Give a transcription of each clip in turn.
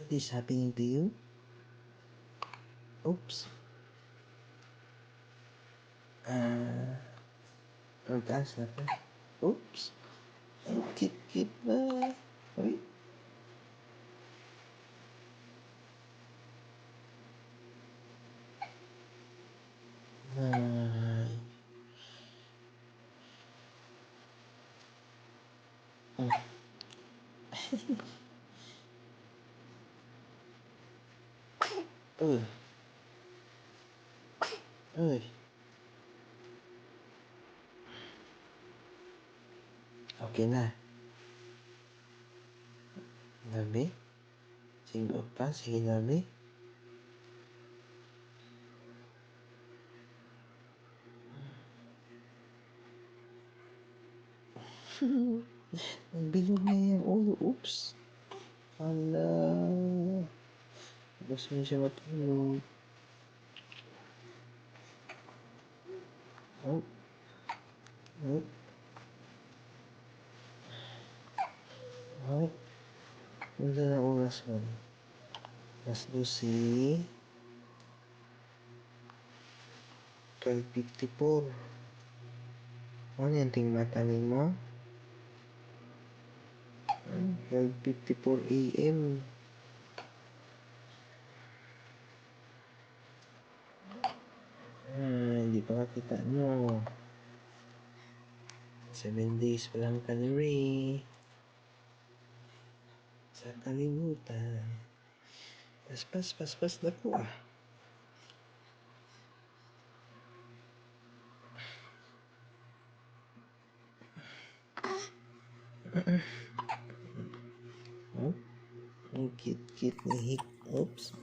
What is happening to you? Oops. Ang taas na pa. Oops. Kit ba? Uy. Ay. Uy. Uy. Okay na. Nabi? Sige pa, sige nabi. Bilog na yung ulo. Oops. Hala. Gusto niya siya matulog. Oh. Oh. Ay. Ganda na oras mo. Mas Lucy. 12:54. Ano yung ting mataling mo? 12:54 a.m. Hindi pa makita no. 7 days pa lang calorie. Sa kalimutan. Paspas na po ah. Oh, ang cute ni Hick. Oops.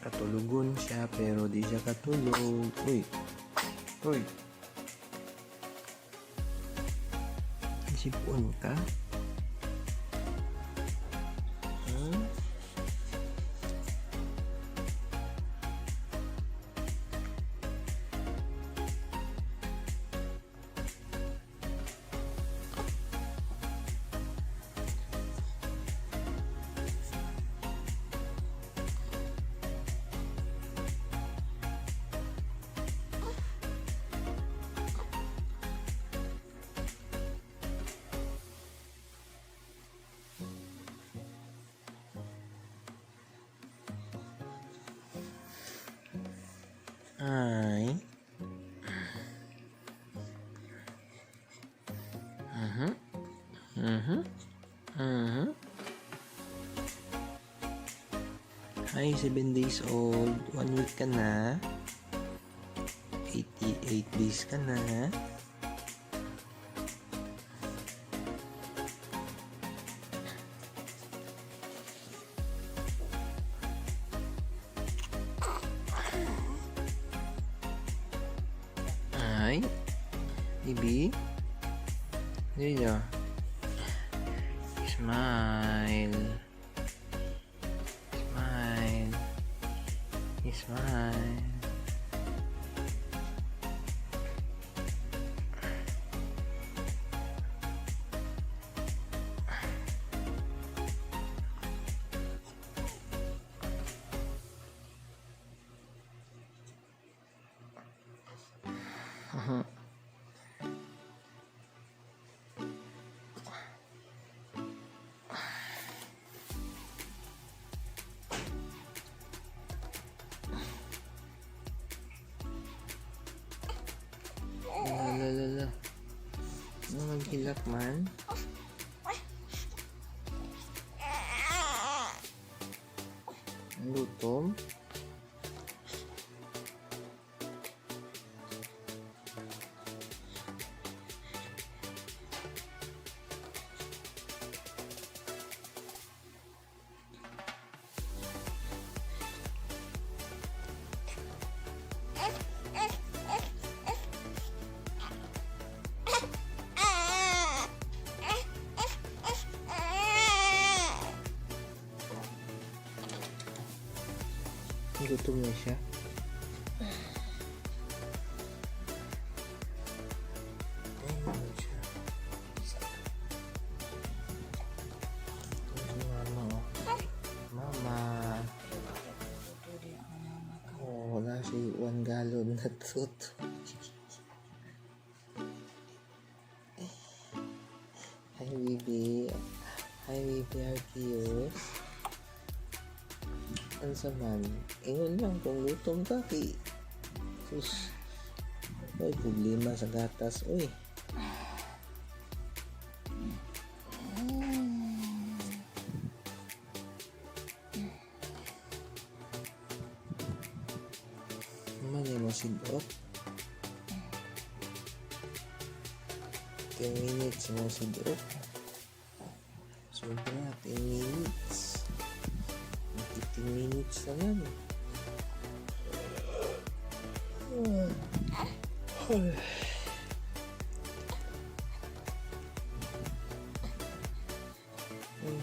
Katulugon siya pero di siya katulog. Uy. Uy. Sipon ka? Ay. Mhm. Mhm. Mhm. Hi, 7 days old. 1 week ka na. 88 days ka na. Ay, baby. Dito. Smile. Smile. Smile. Lalala. Ano maghilak man? Lutom? Gutom na siya. Ayun siya. Ito si mama, oh. Mama. Oh, wala si 1 gallon na truth. Hi, baby. Hi, baby. How cute. Ano sa man? Ingon lang kung lutom ka kay sus. May problema sa gatas. Uy. Mali mo sidot. 10 minutes mo sidot. Sobra 10 minutes. 15 minutes naman.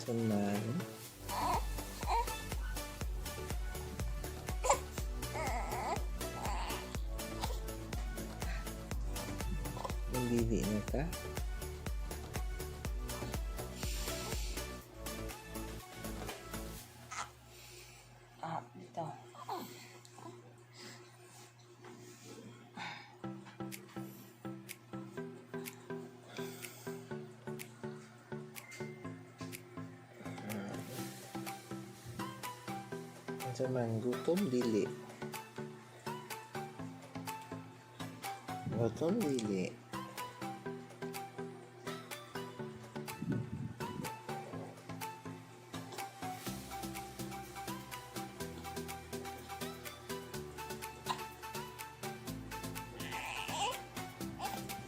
Ano man? Nandili na ka? Ito. Ano man? Gutom, dili. Gutom, dili.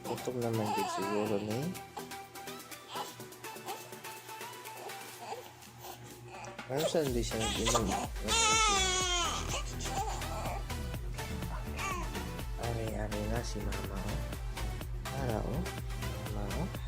Gutom naman din siguro na eh. Ano saan di siya nag-inom? Ari-ari na si mama, oh. Para, oh. Mama, oh.